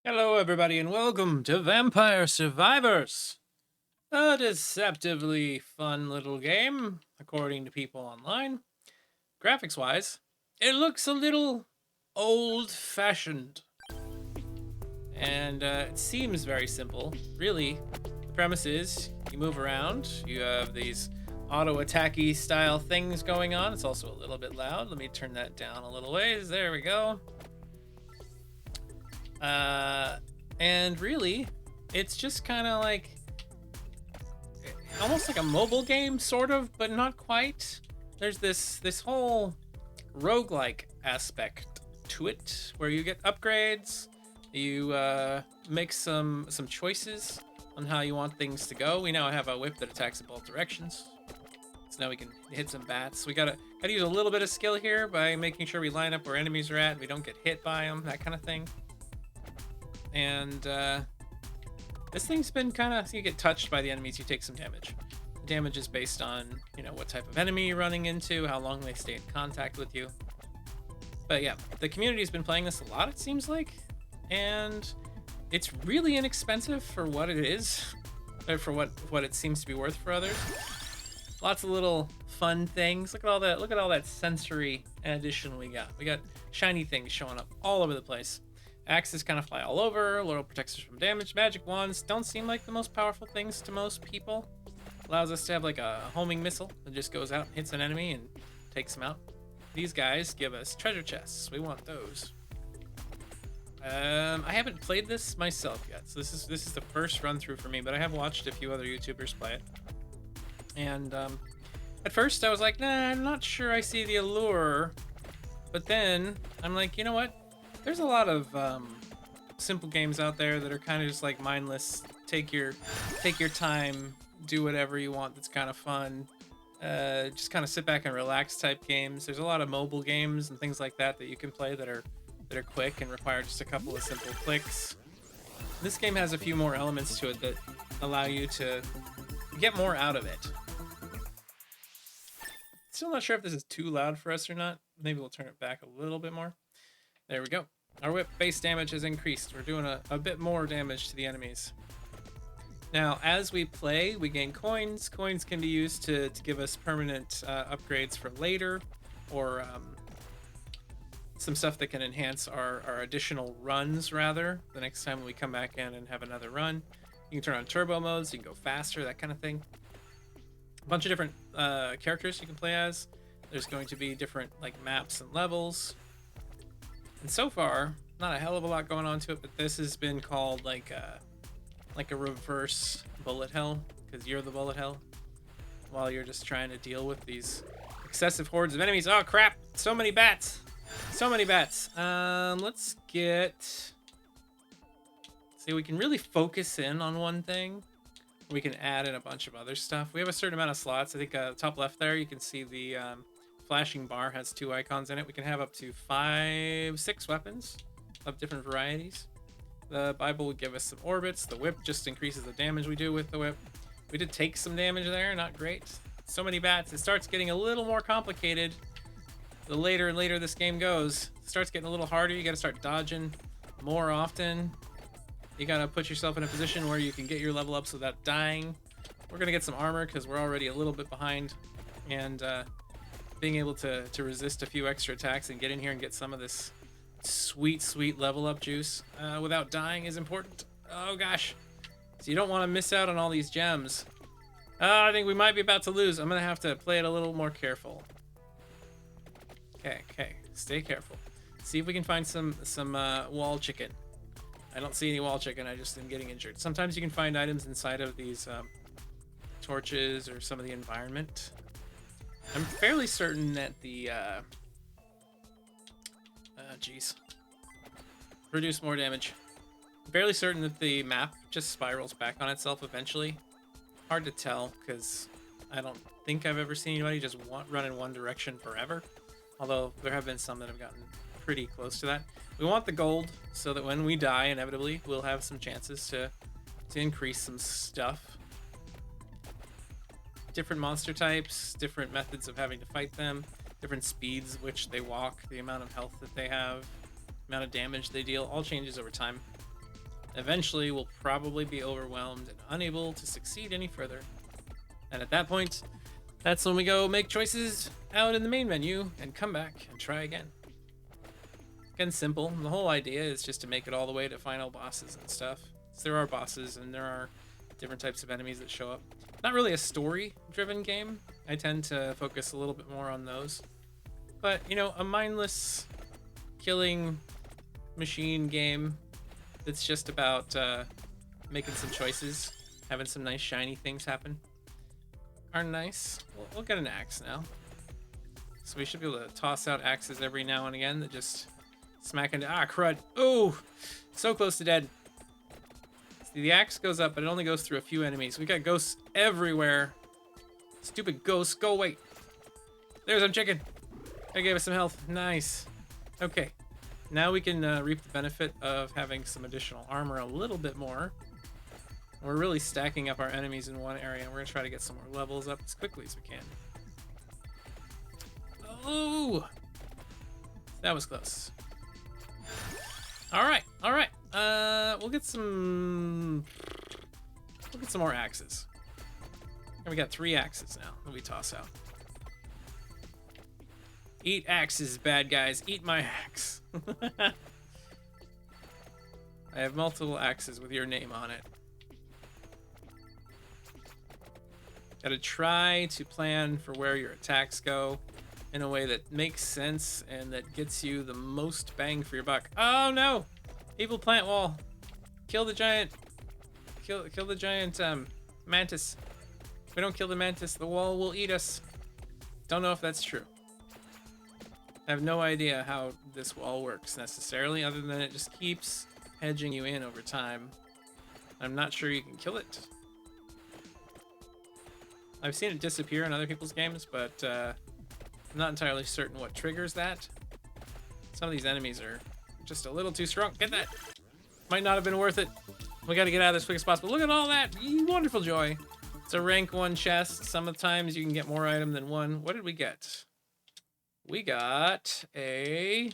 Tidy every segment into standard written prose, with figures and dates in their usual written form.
Hello, everybody, and welcome to Vampire Survivors, a deceptively fun little game, according to people online. Graphics wise, it looks a little old fashioned, and it seems very simple. Really, the premise is you move around, you have these auto attacky style things going on. It's also a little bit loud. Let me turn that down a little ways. There we go. And really, it's just kind of like almost like a mobile game, sort of, but not quite. There's this whole roguelike aspect to it, where you get upgrades, you make some choices on how you want things to go. We now have a whip that attacks in both directions, so now we can hit some bats. We gotta use a little bit of skill here by making sure we line up where enemies are at, and we don't get hit by them, that kind of thing. And this thing's been kind of, you get touched by the enemies, you take some damage. The damage is based on, what type of enemy you're running into, how long they stay in contact with you. But yeah, the community's been playing this a lot, it seems like. And it's really inexpensive for what it is, or for what it seems to be worth for others. Lots of little fun things. Look at all that sensory addition we got. We got shiny things showing up all over the place. Axes kind of fly all over. Laurel protects us from damage. Magic wands don't seem like the most powerful things to most people. Allows us to have like a homing missile that just goes out and hits an enemy and takes them out. These guys give us treasure chests. We want those. I haven't played this myself yet, so this is the first run through for me. But I have watched a few other YouTubers play it, and at first I was like, nah, I'm not sure I see the allure. But then I'm like, you know what? There's a lot of simple games out there that are kind of just like mindless. Take your time, do whatever you want. That's kind of fun. Just kind of sit back and relax type games. There's a lot of mobile games and things like that you can play that are quick and require just a couple of simple clicks. This game has a few more elements to it that allow you to get more out of it. Still not sure if this is too loud for us or not. Maybe we'll turn it back a little bit more. There we go. Our whip base damage has increased. We're doing a bit more damage to the enemies. Now, as we play, we gain coins. Coins can be used to give us permanent upgrades for later, or some stuff that can enhance our additional runs, rather, the next time we come back in and have another run. You can turn on turbo modes, you can go faster, that kind of thing. A bunch of different characters you can play as. There's going to be different like maps and levels. And so far, not a hell of a lot going on to it, but this has been called like a reverse bullet hell, because you're the bullet hell while you're just trying to deal with these excessive hordes of enemies. Oh crap! So many bats! So many bats. Let's see, we can really focus in on one thing. We can add in a bunch of other stuff. We have a certain amount of slots. I think top left there, you can see the flashing bar has 2 icons in it. We can have up to 6 weapons of different varieties. The Bible would give us some orbits. The whip just increases the damage we do with the whip. We did take some damage there, not great. So many bats. It starts getting a little more complicated the later and later this game goes. It starts getting a little harder. You got to start dodging more often. You got to put yourself in a position where you can get your level ups without dying. We're going to get some armor because we're already a little bit behind. And being able to resist a few extra attacks and get in here and get some of this sweet level up juice without dying is important. Oh gosh. So you don't want to miss out on all these gems. I think we might be about to lose. I'm going to have to play it a little more careful. Okay. Stay careful. See if we can find some wall chicken. I don't see any wall chicken. I just am getting injured. Sometimes you can find items inside of these torches or some of the environment. I'm fairly certain that the produce more damage. I'm fairly certain that the map just spirals back on itself eventually. Hard to tell because I don't think I've ever seen anybody just run in one direction forever. Although there have been some that have gotten pretty close to that. We want the gold so that when we die, inevitably, we'll have some chances to increase some stuff. Different monster types, different methods of having to fight them, different speeds which they walk, the amount of health that they have, amount of damage they deal, all changes over time. Eventually, we'll probably be overwhelmed and unable to succeed any further. And at that point, that's when we go make choices out in the main menu and come back and try again. Again, simple. The whole idea is just to make it all the way to final bosses and stuff. So there are bosses and there are different types of enemies that show up. Not really a story-driven game. I tend to focus a little bit more on those. But, you know, a mindless killing machine game that's just about making some choices, having some nice shiny things happen are nice. We'll get an axe now. So we should be able to toss out axes every now and again that just smack into... Ah, crud. Oh, so close to dead. See, the axe goes up, but it only goes through a few enemies. We got ghosts everywhere. Stupid ghosts, go away. There's some chicken. That gave us some health. Nice. Okay. Now we can reap the benefit of having some additional armor a little bit more. We're really stacking up our enemies in one area, and we're going to try to get some more levels up as quickly as we can. Oh! That was close. Alright, alright. We'll get some more axes. And we got 3 axes now that we toss out. Eat axes, bad guys. Eat my axe. I have multiple axes with your name on it. Gotta try to plan for where your attacks go in a way that makes sense and that gets you the most bang for your buck. Oh no! Evil plant wall. Kill the giant. Kill the giant mantis. If we don't kill the mantis, the wall will eat us. Don't know if that's true. I have no idea how this wall works necessarily, other than it just keeps hedging you in over time. I'm not sure you can kill it. I've seen it disappear in other people's games, but I'm not entirely certain what triggers that. Some of these enemies are just a little too strong. Get that! Might not have been worth it. We gotta get out of this as quick as possible. Look at all that! Wonderful joy! It's a rank 1 chest. Sometimes you can get more item than one. What did we get? We got a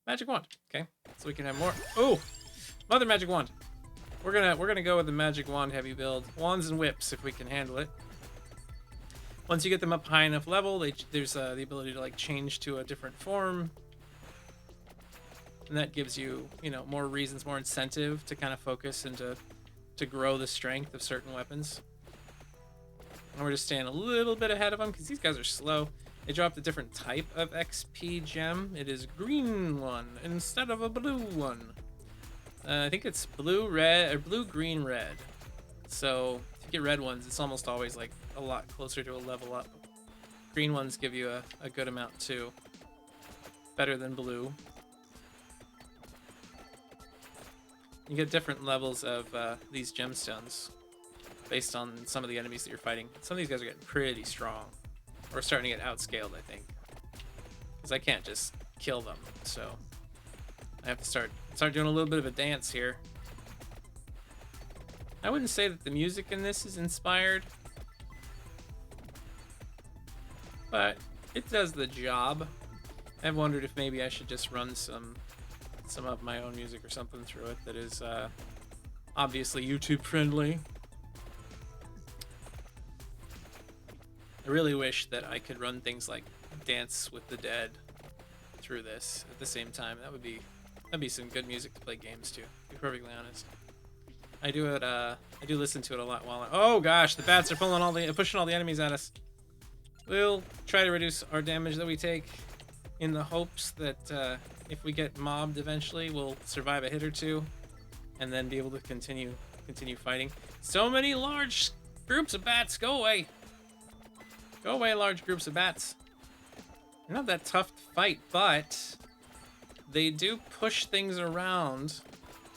magic wand. Okay, so we can have more. Oh, mother magic wand. We're gonna go with the magic wand heavy build. Wands and whips if we can handle it. Once you get them up high enough level, there's the ability to like change to a different form, and that gives you, you know, more reasons, more incentive to kind of focus and to grow the strength of certain weapons. And we're just staying a little bit ahead of them because these guys are slow. They dropped a different type of XP gem. It is green one instead of a blue one. I think it's blue, red, or blue, green, red. So if you get red ones, it's almost always like a lot closer to a level up. Green ones give you a good amount too. Better than blue. You get different levels of these gemstones based on some of the enemies that you're fighting. Some of these guys are getting pretty strong. We're starting to get outscaled, I think. Because I can't just kill them, so I have to start doing a little bit of a dance here. I wouldn't say that the music in this is inspired, but it does the job. I've wondered if maybe I should just run some of my own music or something through it that is obviously YouTube friendly. I really wish that I could run things like Dance with the Dead through this at the same time. That'd be some good music to play games to be perfectly honest. I do listen to it a lot while oh gosh, the bats are pushing all the enemies at us. We'll try to reduce our damage that we take in the hopes that if we get mobbed eventually, we'll survive a hit or two and then be able to continue fighting. So many large groups of bats, go away. Go away, large groups of bats. They're not that tough to fight, but they do push things around,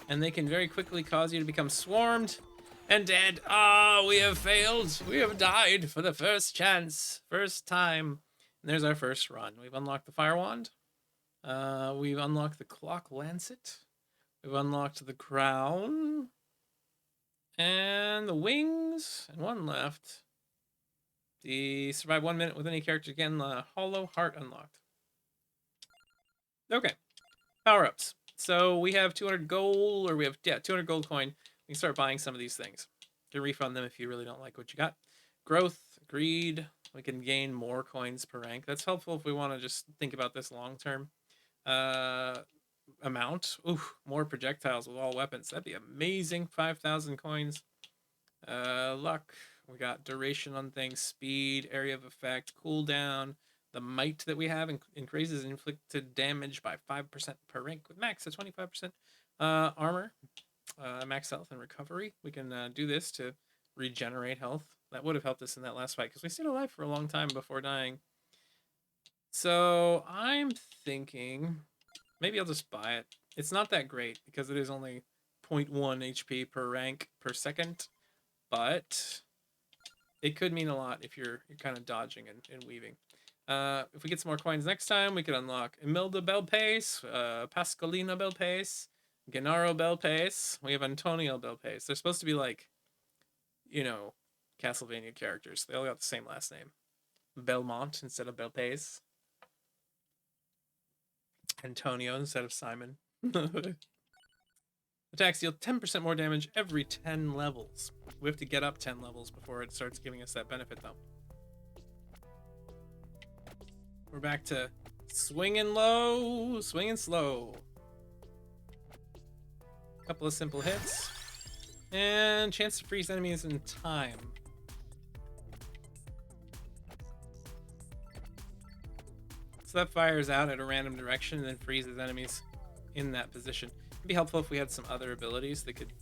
and they can very quickly cause you to become swarmed and dead. Ah, we have failed. We have died for the first time. And there's our first run. We've unlocked the fire wand. We've unlocked the clock lancet. We've unlocked the crown. And the wings. And one left. The survive 1 minute with any character again. The hollow heart unlocked. Okay. Power-ups. So we have 200 gold, or we have, yeah, 200 gold coin. We can start buying some of these things. You can refund them if you really don't like what you got. Growth, greed. We can gain more coins per rank. That's helpful if we want to just think about this long term. Amount. Ooh, more projectiles with all weapons. That'd be amazing. 5,000 coins. Luck. We got duration on things, speed, area of effect, cooldown. The might that we have increases inflicted damage by 5% per rank with max at 25%. Armor, max health and recovery. We can do this to regenerate health. That would have helped us in that last fight because we stayed alive for a long time before dying. So I'm thinking maybe I'll just buy it. It's not that great because it is only 0.1 HP per rank per second, but it could mean a lot if you're kind of dodging and weaving. If we get some more coins next time, we could unlock Imelda Belpace, Pascalina Belpace, Gennaro Belpace. We have Antonio Belpace. They're supposed to be like, you know, Castlevania characters. They all got the same last name. Belmont instead of Belpace. Antonio instead of Simon. Attacks deal 10% more damage every 10 levels. We have to get up 10 levels before it starts giving us that benefit, though. We're back to swinging low, swinging slow. A couple of simple hits. And chance to freeze enemies in time. So that fires out at a random direction and then freezes enemies in that position. It'd be helpful if we had some other abilities that could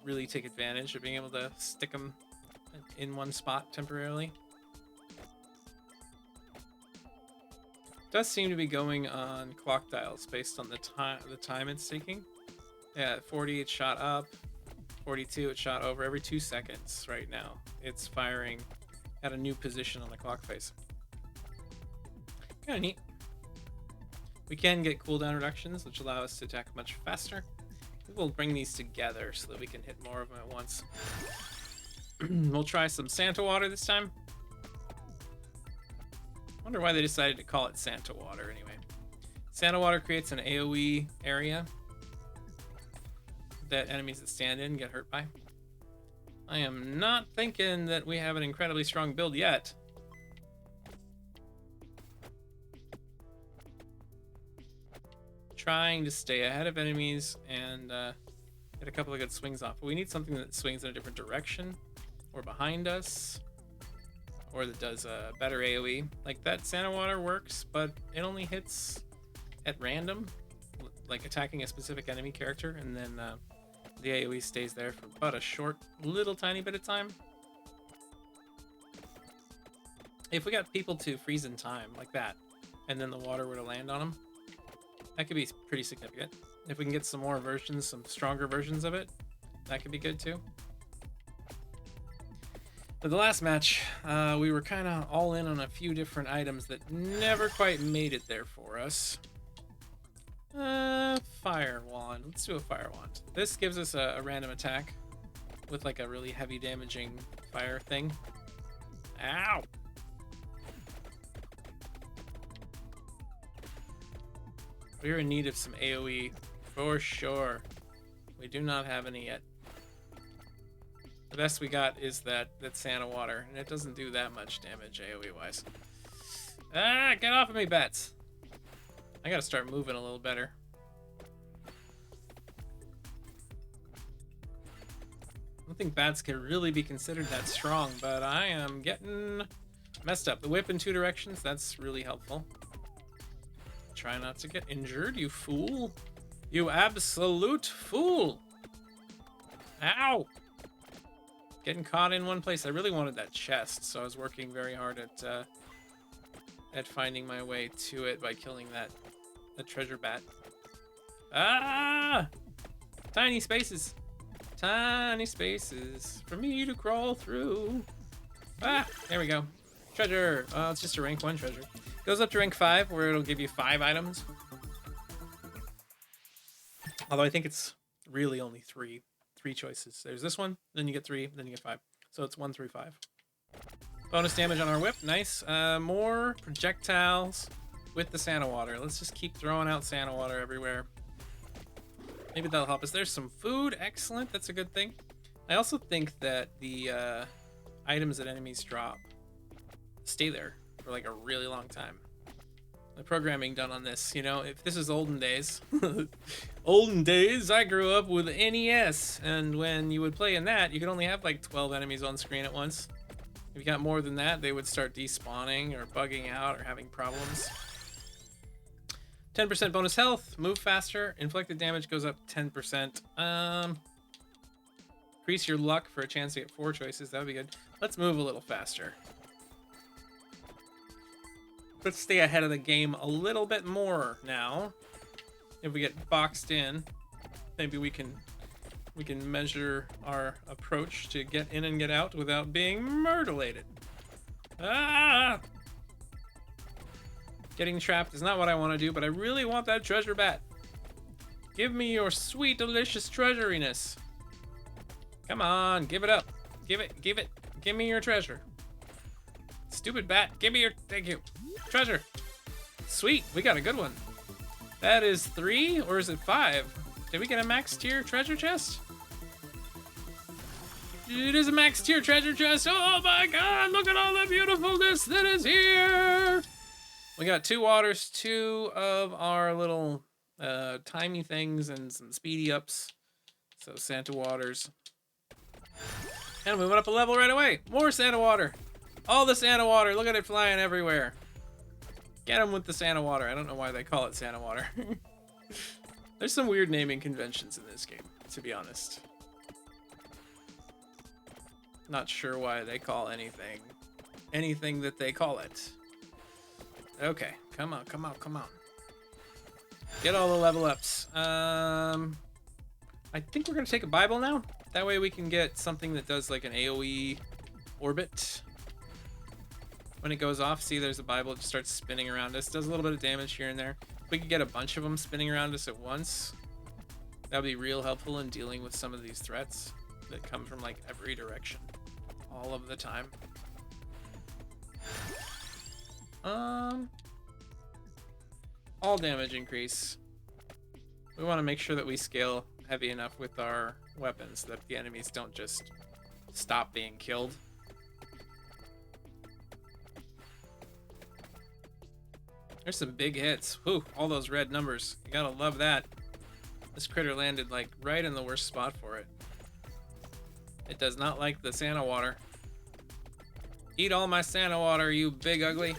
really take advantage of being able to stick them in one spot temporarily. It does seem to be going on clock dials based on the time it's taking. Yeah, at 40 it shot up, 42 it shot over. Every 2 seconds right now it's firing at a new position on the clock face. Kind of neat. We can get cooldown reductions, which allow us to attack much faster. We'll bring these together so that we can hit more of them at once. We'll try some Santa Water this time. Wonder why they decided to call it Santa Water anyway. Santa Water creates an AoE area that enemies that stand in get hurt by. I am not thinking that we have an incredibly strong build yet. Trying to stay ahead of enemies and get a couple of good swings off. But we need something that swings in a different direction or behind us or that does a better AoE. Like that Santa Water works, but it only hits at random, like attacking a specific enemy character, and then the AoE stays there for about a short, little tiny bit of time. If we got people to freeze in time like that, and then the water were to land on them, that could be pretty significant. If we can get some more versions, some stronger versions of it, that could be good too. But the last match, we were kind of all in on a few different items that never quite made it there for us. Fire wand. Let's do a fire wand. This gives us a random attack with like a really heavy damaging fire thing. Ow! We're in need of some AoE for sure. We do not have any yet. The best we got is that Santa Water, and it doesn't do that much damage AoE wise. Ah, get off of me, bats! I gotta start moving a little better. I don't think bats can really be considered that strong, but I am getting messed up. The whip in 2 directions, that's really helpful. Try not to get injured, you fool. You absolute fool. Ow! Getting caught in one place. I really wanted that chest, so I was working very hard at finding my way to it by killing that treasure bat. Ah! Tiny spaces. Tiny spaces for me to crawl through. Ah! There we go. Treasure. It's just a rank 1 treasure. Goes up to rank 5, where it'll give you 5 items. Although I think it's really only 3 choices. There's this one, then you get 3, then you get 5. So it's 1 through 5. Bonus damage on our whip, nice. More projectiles with the Santa Water. Let's just keep throwing out Santa Water everywhere. Maybe that'll help us. There's some food. Excellent. That's a good thing. I also think that the items that enemies drop stay there for like a really long time. The programming done on this, you know, if this is olden days, olden days, I grew up with NES, and when you would play in that, you could only have like 12 enemies on screen at once. If you got more than that, they would start despawning or bugging out or having problems. 10% bonus health, move faster, inflicted damage goes up 10%. Increase your luck for a chance to get 4 choices, that would be good. Let's move a little faster. Let's stay ahead of the game a little bit more now. If we get boxed in, maybe we can measure our approach to get in and get out without being murderlated. Ah! Getting trapped is not what I want to do, but I really want that treasure bat. Give me your sweet, delicious treasuriness. Come on, give it up. Give it. Give me your treasure. Stupid bat, give me your, thank you. Treasure. Sweet, we got a good one. That is 3, or is it 5? Did we get a max tier treasure chest? It is a max tier treasure chest. Oh my god, look at all the beautifulness that is here. We got 2 waters, 2 of our little timey things, and some speedy ups. So Santa waters. And we went up a level right away. More Santa water. All the Santa water. Look at it flying everywhere. Get them with the Santa water. I don't know why they call it Santa water. There's some weird naming conventions in this game, to be honest. Not sure why they call anything that they call it. Okay, come on. Get all the level ups. I think we're gonna take a Bible now. That way we can get something that does like an AoE orbit. When it goes off, see there's a Bible, it just starts spinning around us. Does a little bit of damage here and there. If we could get a bunch of them spinning around us at once, that would be real helpful in dealing with some of these threats that come from like every direction, all of the time. All damage increase. We want to make sure that we scale heavy enough with our weapons that the enemies don't just stop being killed. There's some big hits. Whew, all those red numbers. You gotta love that. This critter landed like right in the worst spot for it. It does not like the Santa water. Eat all my Santa water, you big ugly.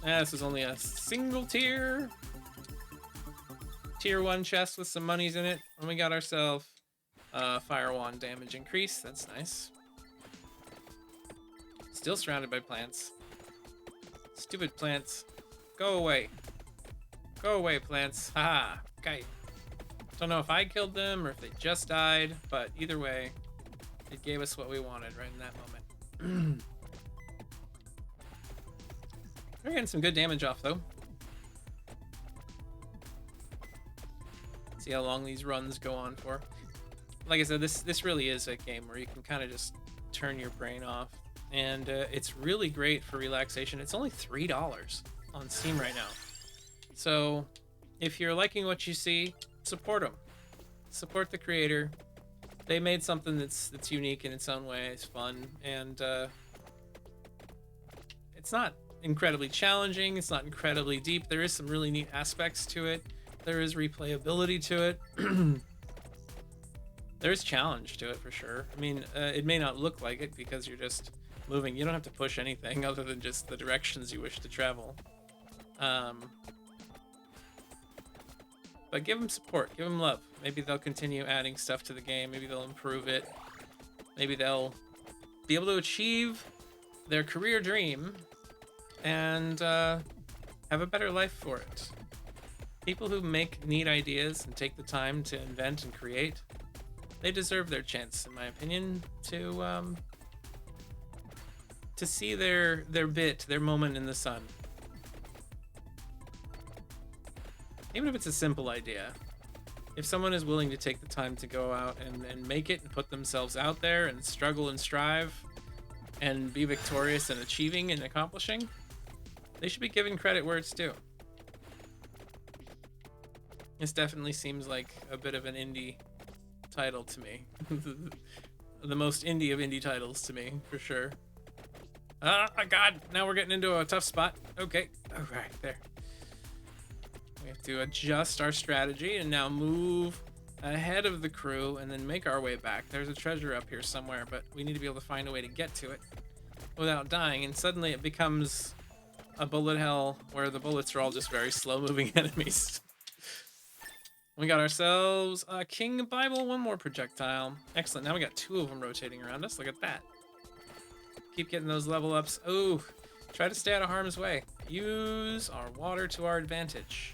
This is only a single tier. Tier 1 chest with some monies in it. And we got ourselves fire wand damage increase. That's nice. Still surrounded by plants. Stupid plants. Go away. Go away, plants. Haha. Okay. Don't know if I killed them or if they just died, but either way, it gave us what we wanted right in that moment. We're getting some good damage off, though. See how long these runs go on for. Like I said, this really is a game where you can kind of just turn your brain off. And it's really great for relaxation. It's only $3 on Steam right now. So if you're liking what you see, support them. Support the creator. They made something that's unique in its own way. It's fun. And it's not incredibly challenging. It's not incredibly deep. There is some really neat aspects to it. There is replayability to it. There's challenge to it for sure. I mean, it may not look like it because you're just moving. You don't have to push anything other than just the directions you wish to travel. But give them support. Give them love. Maybe they'll continue adding stuff to the game. Maybe they'll improve it. Maybe they'll be able to achieve their career dream and have a better life for it. People who make neat ideas and take the time to invent and create, they deserve their chance, in my opinion, to see their moment in the sun. Even if it's a simple idea. If someone is willing to take the time to go out and make it and put themselves out there and struggle and strive and be victorious in achieving and accomplishing, they should be given credit where it's due. This definitely seems like a bit of an indie title to me. The most indie of indie titles to me, for sure. Oh my god, now we're getting into a tough spot. Okay, alright, there. We have to adjust our strategy and now move ahead of the crew and then make our way back. There's a treasure up here somewhere, but we need to be able to find a way to get to it without dying. And suddenly it becomes a bullet hell where the bullets are all just very slow moving enemies. We got ourselves a King Bible, one more projectile. Excellent, now we got 2 of them rotating around us. Look at that. Keep getting those level ups. Ooh, try to stay out of harm's way. Use our water to our advantage.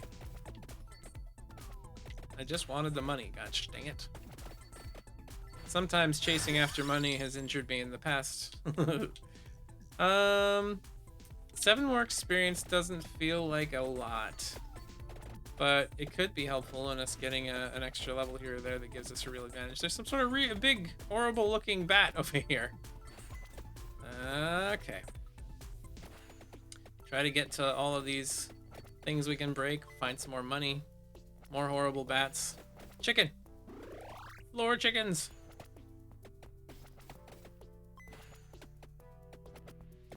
I just wanted the money, gosh dang it. Sometimes chasing after money has injured me in the past. 7 more experience doesn't feel like a lot, but it could be helpful in us getting an extra level here or there that gives us a real advantage. There's some sort of big, horrible looking bat over here. Okay. Try to get to all of these things we can break, find some more money. More horrible bats. Chicken! Floor chickens!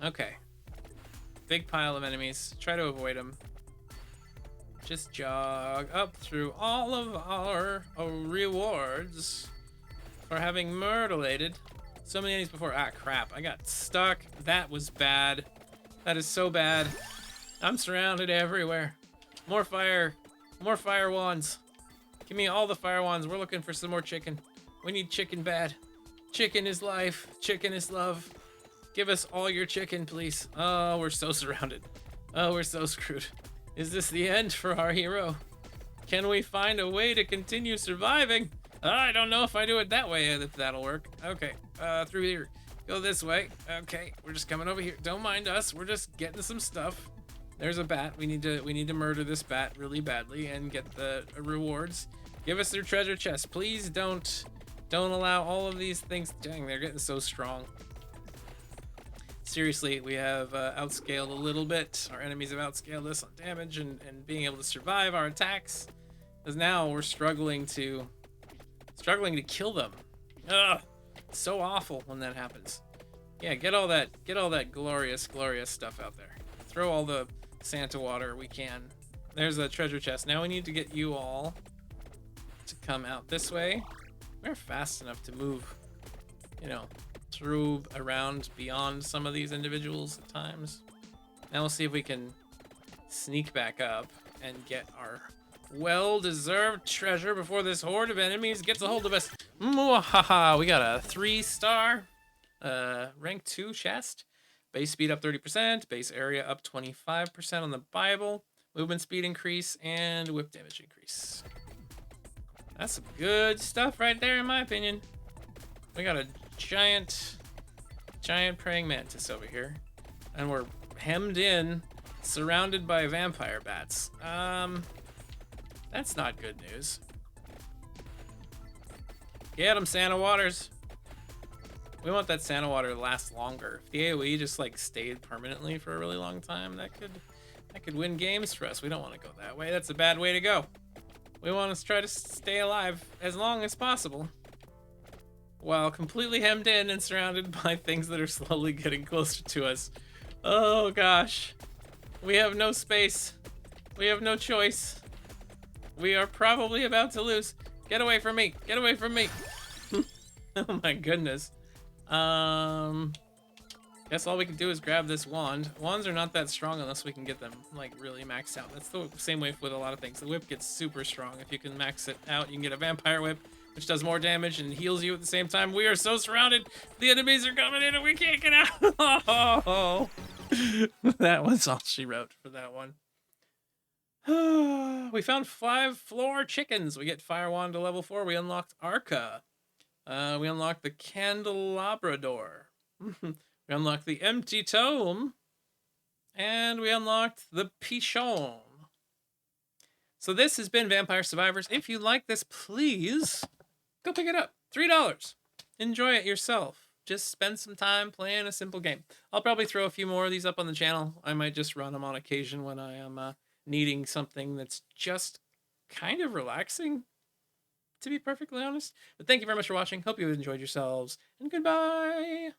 Okay. Big pile of enemies. Try to avoid them. Just jog up through all of our rewards for having mutilated so many enemies before. Ah, crap. I got stuck. That was bad. That is so bad. I'm surrounded everywhere. More fire. More fire wands. Give me all the fire wands. We're looking for some more chicken. We need chicken bad. Chicken is life. Chicken is love. Give us all your chicken, please. Oh, we're so surrounded. Oh, we're so screwed. Is this the end for our hero? Can we find a way to continue surviving? I don't know if I do it that way, if that'll work. Okay, through here. Go this way. Okay, we're just coming over here. Don't mind us. We're just getting some stuff. There's a bat. We need to murder this bat really badly and get the rewards. Give us their treasure chest. Please don't allow all of these things. Dang, they're getting so strong. Seriously, we have outscaled a little bit. Our enemies have outscaled us on damage and being able to survive our attacks. Because now we're struggling to kill them. Ugh, it's so awful when that happens. Yeah, get all that glorious stuff out there. Throw all the Santa water we can. There's a treasure chest. Now we need to get you all to come out this way. We're fast enough to move, you know, through around beyond some of these individuals at times. Now we'll see if we can sneak back up and get our well-deserved treasure before this horde of enemies gets a hold of us. Mwahaha! We got a 3-star rank 2 chest. Base speed up 30%, base area up 25% on the Bible, movement speed increase, and whip damage increase. That's some good stuff right there, in my opinion. We got a giant praying mantis over here, and we're hemmed in, surrounded by vampire bats. That's not good news. Get him, Santa Waters. We want that Santa water to last longer. If the AoE just like stayed permanently for a really long time, that could win games for us. We don't want to go that way. That's a bad way to go. We want to try to stay alive as long as possible, while completely hemmed in and surrounded by things that are slowly getting closer to us. Oh gosh. We have no space. We have no choice. We are probably about to lose. Get away from me. Get away from me. Oh my goodness. Guess all we can do is grab this wand. Wands are not that strong unless we can get them like really maxed out. That's the same way with a lot of things. The whip gets super strong. If you can max it out, you can get a vampire whip, which does more damage and heals you at the same time. We are so surrounded. The enemies are coming in and we can't get out. Oh, that was all she wrote for that one. We found 5 floor chickens. We get Fire Wand to level 4. We unlocked Arca. We unlocked the Candelabra door. We unlocked the Empty Tome. And we unlocked the Pichon. So this has been Vampire Survivors. If you like this, please go pick it up. $3. Enjoy it yourself. Just spend some time playing a simple game. I'll probably throw a few more of these up on the channel. I might just run them on occasion when I am needing something that's just kind of relaxing, to be perfectly honest. But thank you very much for watching. Hope you enjoyed yourselves, and goodbye.